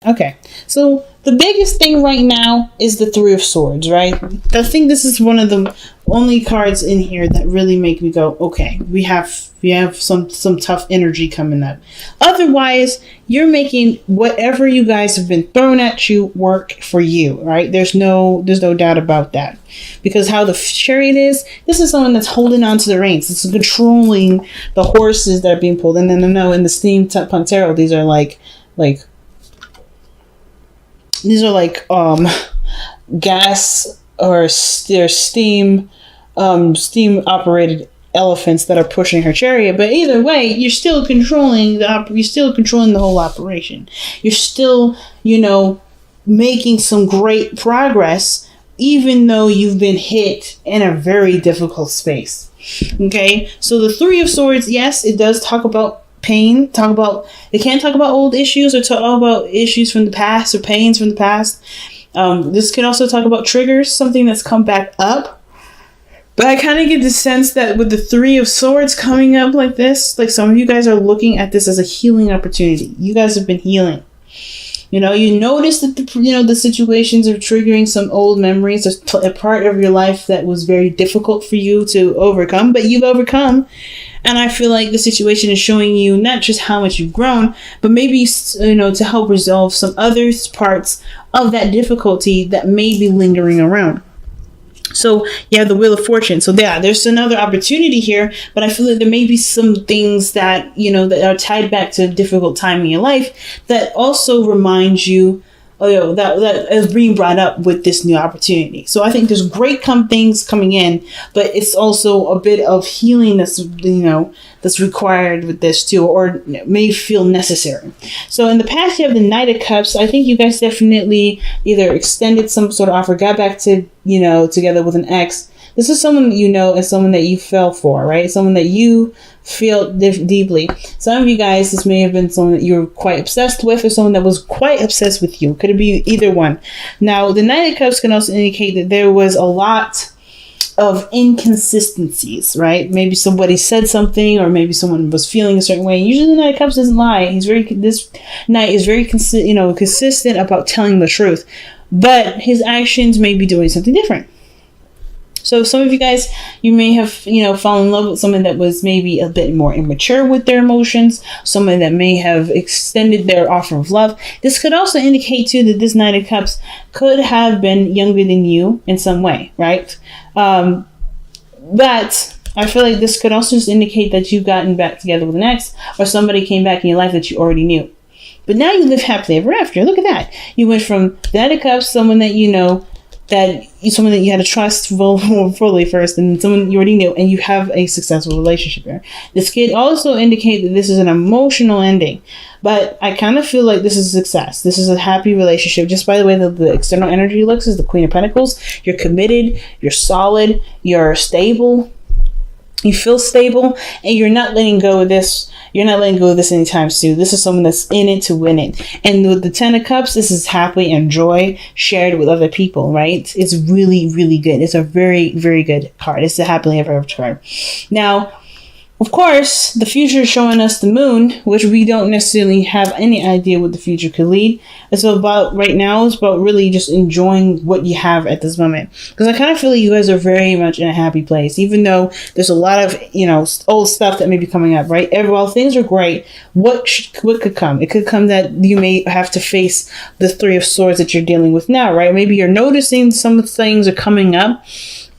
Okay, so the biggest thing right now is the Three of Swords, right? I think this is one of the only cards in here that really make me go, okay, we have some tough energy coming up. Otherwise, you're making whatever you guys have been thrown at you work for you, right? There's no doubt about that. Because how the Chariot is, this is someone that's holding on to the reins. It's controlling the horses that are being pulled. And then no, in the steampunk tarot, these are like gas or they're steam operated elephants that are pushing her chariot. But either way, you're still controlling the whole operation. You're still, making some great progress, even though you've been hit in a very difficult space. Okay, so the Three of Swords, yes, it does talk about pain. It can't talk about old issues or talk about issues from the past or pains from the past. This can also talk about triggers, something that's come back up. But I kind of get the sense that with the Three of Swords coming up like this, like some of you guys are looking at this as a healing opportunity. You guys have been healing. You notice that the situations are triggering some old memories. There's a part of your life that was very difficult for you to overcome, but you've overcome. And I feel like the situation is showing you not just how much you've grown, but maybe, to help resolve some other parts of that difficulty that may be lingering around. So you have the Wheel of Fortune. So there's another opportunity here, but I feel like there may be some things that, that are tied back to a difficult time in your life that also remind you, that is being brought up with this new opportunity. So I think there's great things coming in, but it's also a bit of healing that's required with this too, or may feel necessary. So in the past, you have the Knight of Cups. I think you guys definitely either extended some sort of offer, got back to, together with an ex. This is someone that and someone that you fell for, right? Someone that you feel deeply. Some of you guys, this may have been someone that you were quite obsessed with, or someone that was quite obsessed with you. Could it be either one? Now, the Knight of Cups can also indicate that there was a lot of inconsistencies, right? Maybe somebody said something, or maybe someone was feeling a certain way. Usually the Knight of Cups doesn't lie. This Knight is very consistent about telling the truth, but his actions may be doing something different. So some of you guys, you may have, fallen in love with someone that was maybe a bit more immature with their emotions, someone that may have extended their offer of love. This could also indicate too that this Knight of Cups could have been younger than you in some way, right? But I feel like this could also just indicate that you've gotten back together with an ex, or somebody came back in your life that you already knew. But now you live happily ever after. Look at that. You went from the Knight of Cups, someone that someone that you had to trust fully first, and someone you already knew, and you have a successful relationship there. This could also indicate that this is an emotional ending, but I kind of feel like this is a success. This is a happy relationship. Just by the way the external energy looks is the Queen of Pentacles. You're committed, you're solid, you're stable, you feel stable, and you're not letting go of this. You're not letting go of this anytime soon. This is someone that's in it to win it. And with the Ten of Cups, this is happy and joy shared with other people, right? It's really, really good. It's a very, very good card. It's a happily ever after card. Now, of course, the future is showing us the moon, which we don't necessarily have any idea what the future could lead. It's about really just enjoying what you have at this moment. Because I kind of feel like you guys are very much in a happy place, even though there's a lot of, old stuff that may be coming up, right? While things are great, what could come? It could come that you may have to face the Three of Swords that you're dealing with now, right? Maybe you're noticing some things are coming up.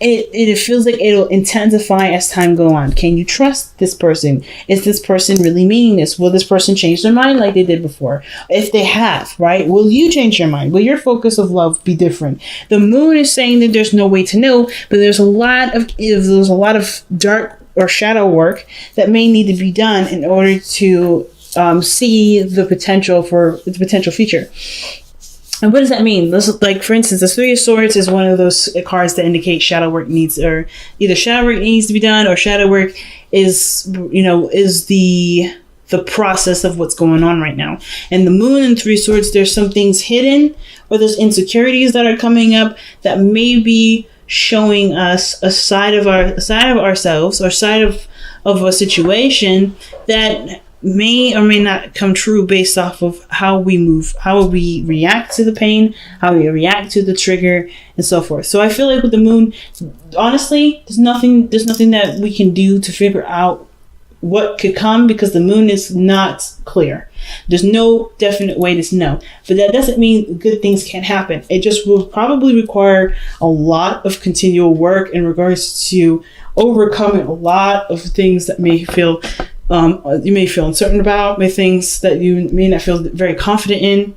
It feels like it'll intensify as time go on. Can you trust this person? Is this person really meaning this? Will this person change their mind like they did before? If they have, right? Will you change your mind? Will your focus of love be different? The moon is saying that there's no way to know, but there's a lot of dark or shadow work that may need to be done in order to see the potential future. And what does that mean? Like, for instance, the Three of Swords is one of those cards that indicate shadow work needs, or either shadow work needs to be done, or shadow work is the process of what's going on right now. And the moon and Three of Swords, there's some things hidden, or there's insecurities that are coming up that may be showing us a side of ourselves, or side of a situation that may or may not come true based off of how we move, how we react to the pain, how we react to the trigger, and so forth. So I feel like with the moon, honestly, there's nothing that we can do to figure out what could come, because the moon is not clear. There's no definite way to know. But that doesn't mean good things can't happen. It just will probably require a lot of continual work in regards to overcoming a lot of things that may feel you may feel uncertain about, things that you may not feel very confident in,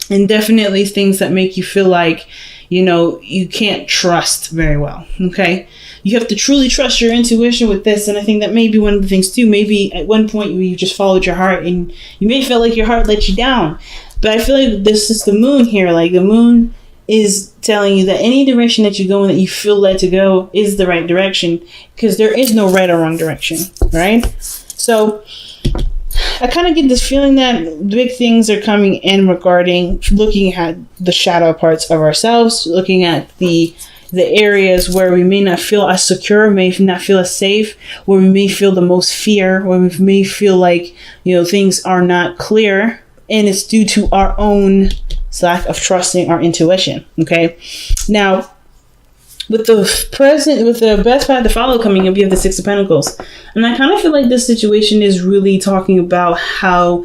and definitely things that make you feel like, you can't trust very well. Okay, you have to truly trust your intuition with this, and I think that may be one of the things too. Maybe at one point you just followed your heart, and you may feel like your heart let you down, but I feel like this is the moon here. Like the moon is telling you that any direction that you go in that you feel led to go is the right direction, because there is no right or wrong direction, right? So I kind of get this feeling that big things are coming in regarding looking at the shadow parts of ourselves, looking at the areas where we may not feel as secure, may not feel as safe, where we may feel the most fear, where we may feel like, things are not clear, and it's due to our own lack of trusting our intuition. Okay, now with the best path to follow coming up, you have the Six of Pentacles, and I kind of feel like this situation is really talking about how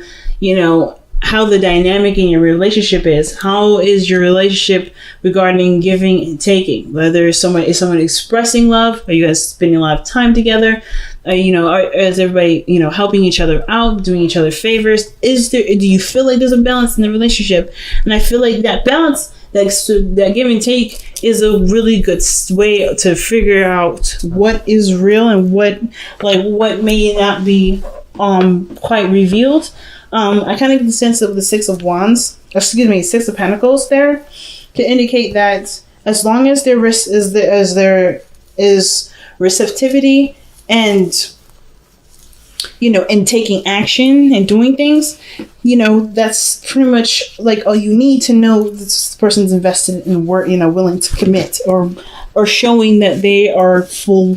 the dynamic in your relationship is. How is your relationship regarding giving and taking? Whether is someone expressing love? Are you guys spending a lot of time together? Is everybody helping each other out, doing each other favors? Do you feel like there's a balance in the relationship? And I feel like that balance, that give and take, is a really good way to figure out what is real and what may not be quite revealed. I kind of get the sense of the Six of Pentacles there, to indicate that as long as there is receptivity and and taking action and doing things, that's pretty much like all you need to know this person's invested in work, willing to commit, or showing that they are full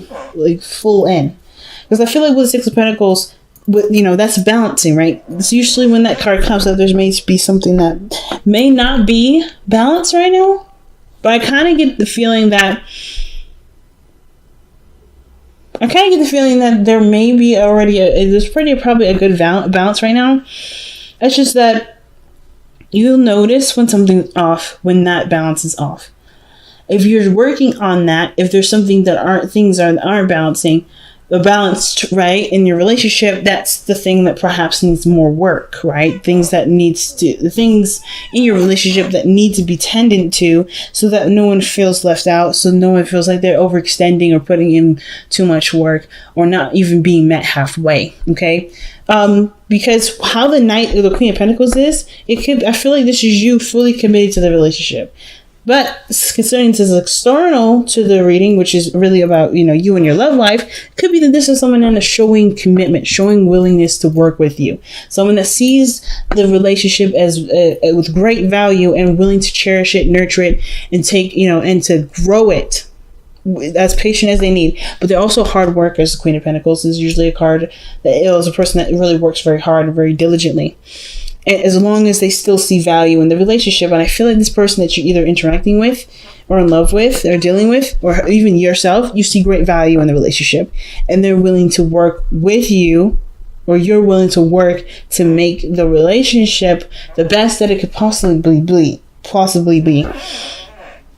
in. Because I feel like with the Six of Pentacles, that's balancing, right? It's usually when that card comes up, there may be something that may not be balanced right now, but I kind of get the feeling that there may be already there's probably a good balance right now. It's just that you'll notice when something's off, when that balance is off. If you're working on that, if there's something that aren't balanced right in your relationship, that's the thing that perhaps needs more work, right? The things in your relationship that need to be tended to, so that no one feels left out, so no one feels like they're overextending or putting in too much work, or not even being met halfway. Okay, because how the Knight or the Queen of Pentacles is, I feel like this is you fully committed to the relationship. But concerning this external to the reading, which is really about, you and your love life, could be that this is someone in a showing commitment, showing willingness to work with you. Someone that sees the relationship as with great value and willing to cherish it, nurture it, and take, and to grow it as patient as they need. But they're also hard workers. The Queen of Pentacles is usually a card that is a person that really works very hard and very diligently. And as long as they still see value in the relationship. And I feel like this person that you're either interacting with or in love with or dealing with, or even yourself, you see great value in the relationship, and they're willing to work with you, or you're willing to work to make the relationship the best that it could possibly be.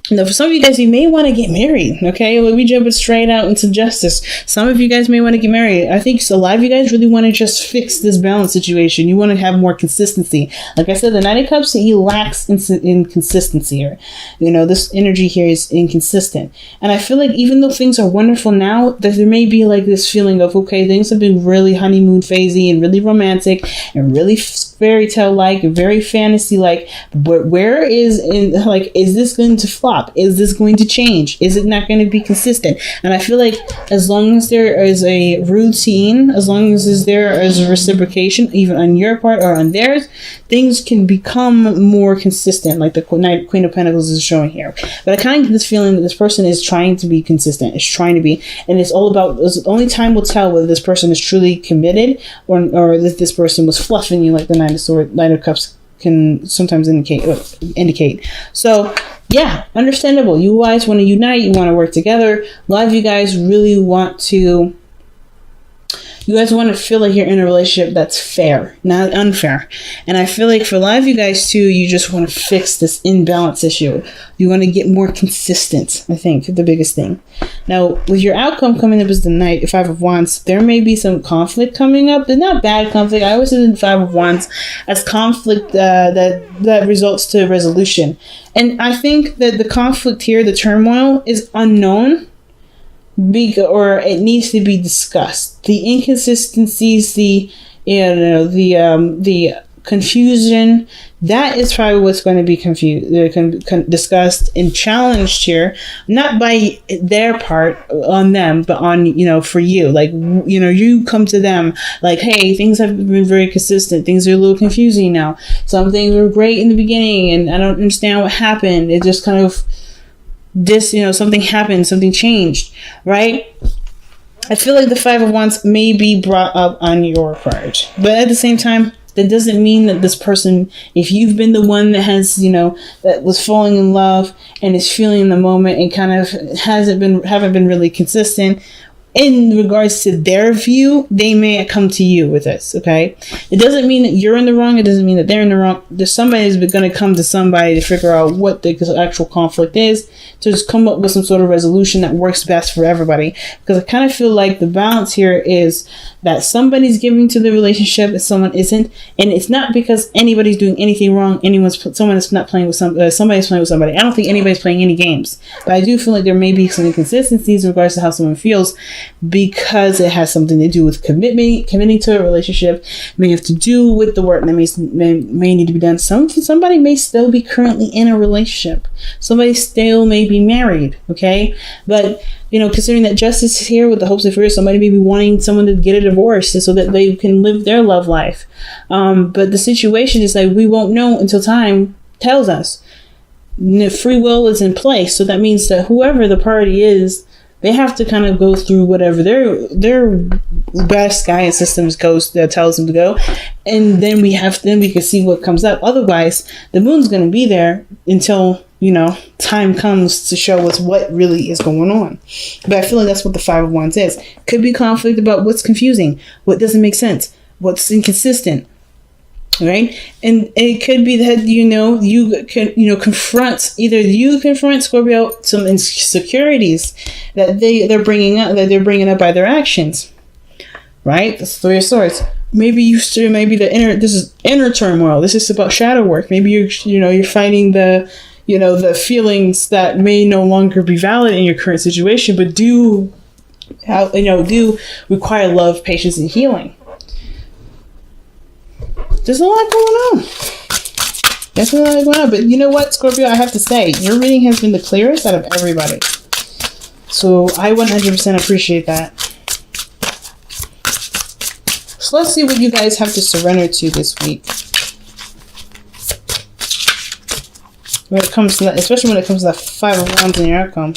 Now, for some of you guys, you may want to get married, okay? Let me jump it straight out into justice. Some of you guys may want to get married. I think a lot of you guys really want to just fix this balance situation. You want to have more consistency. Like I said, the Knight of Cups, he lacks in consistency here. This energy here is inconsistent. And I feel like even though things are wonderful now, that there may be like this feeling of, okay, things have been really honeymoon phasey and really romantic and really fairy tale like and very fantasy like, but is this going to fly? flop? Is this going to change? Is it not going to be consistent? And I feel like as long as there is a routine, as long as there is a reciprocation, even on your part or on theirs, things can become more consistent, like the Queen of Pentacles is showing here. But I kind of get this feeling that this person is trying to be consistent, is trying to be, and it's all about, only time will tell whether this person is truly committed or that this person was fluffing you, like the Nine of Cups can sometimes indicate. So yeah, understandable. You guys want to unite, you want to work together. A lot of you guys really want to, you guys want to feel like you're in a relationship that's fair, not unfair. And I feel like for a lot of you guys too, you just want to fix this imbalance issue. You want to get more consistent, I think, the biggest thing. Now, with your outcome coming up as the Knight, Five of Wands, there may be some conflict coming up, but not bad conflict. I always see the Five of Wands as conflict that results to resolution. And I think that the conflict here, the turmoil, is unknown. Or it needs to be discussed. The inconsistencies, the confusion, that is probably what's going to be discussed and challenged here, not by their part on them, but on, for you. Like, you come to them like, hey, things have been very consistent. Things are a little confusing now. Some things were great in the beginning and I don't understand what happened. It just kind of, something happened, something changed, right? I feel like the Five of Wands may be brought up on your part, but at the same time, that doesn't mean that this person, if you've been the one that has, that was falling in love and is feeling the moment and kind of haven't been really consistent in regards to their view, they may come to you with this, okay? It doesn't mean that you're in the wrong. It doesn't mean that they're in the wrong. There's somebody's going to come to somebody to figure out what the actual conflict is, to just come up with some sort of resolution that works best for everybody. Because I kind of feel like the balance here is that somebody's giving to the relationship and someone isn't. And it's not because anybody's doing anything wrong. Someone is not playing with somebody's playing with somebody. I don't think anybody's playing any games. But I do feel like there may be some inconsistencies in regards to how someone feels, because it has something to do with committing to a relationship, may have to do with the work that may need to be done. Somebody may still be currently in a relationship. Somebody still may be married, okay? But, considering that justice is here with the hopes and fears, somebody may be wanting someone to get a divorce so that they can live their love life. But the situation is like, we won't know until time tells us. Free will is in place, so that means that whoever the party is, they have to kind of go through whatever their best guidance systems tells them to go, and then we can see what comes up. Otherwise, the moon's going to be there until time comes to show us what really is going on. But I feel like that's what the Five of Wands is. Could be conflict about what's confusing, what doesn't make sense, what's inconsistent. Right? And it could be that, you can confront Scorpio some insecurities that they're bringing up by their actions. Right? That's the Three of Swords. Maybe this is inner turmoil. This is about shadow work. Maybe you're fighting the feelings that may no longer be valid in your current situation, but do require love, patience, and healing. There's a lot going on. There's a lot going on. But you know what, Scorpio? I have to say, your reading has been the clearest out of everybody. So I 100% appreciate that. So let's see what you guys have to surrender to this week. When it comes to that, especially when it comes to that Five of Wands in your outcome.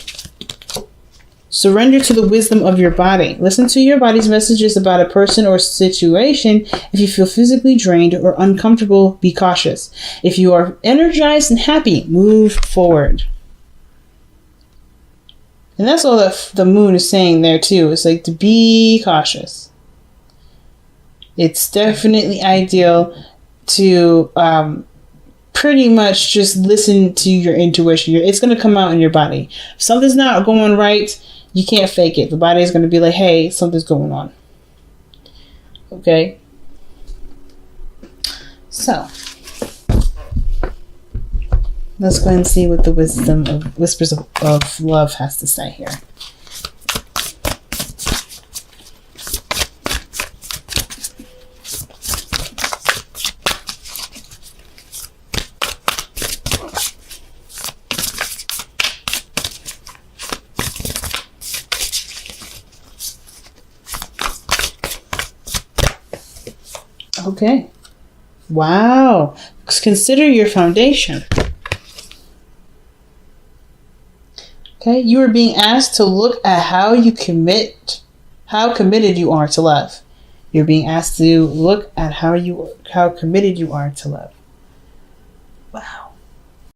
Surrender to the wisdom of your body. Listen to your body's messages about a person or situation. If you feel physically drained or uncomfortable, be cautious. If you are energized and happy, move forward. And that's all that the moon is saying there too. It's like to be cautious. It's definitely ideal to pretty much just listen to your intuition. It's going to come out in your body. If something's not going right, you can't fake it. The body is going to be like, hey, something's going on. Okay? So, let's go ahead and see what the wisdom of Whispers of Love has to say here. Okay. Wow. Consider your foundation. Okay, you are being asked to look at how committed you are to love. You're being asked to look at how committed you are to love.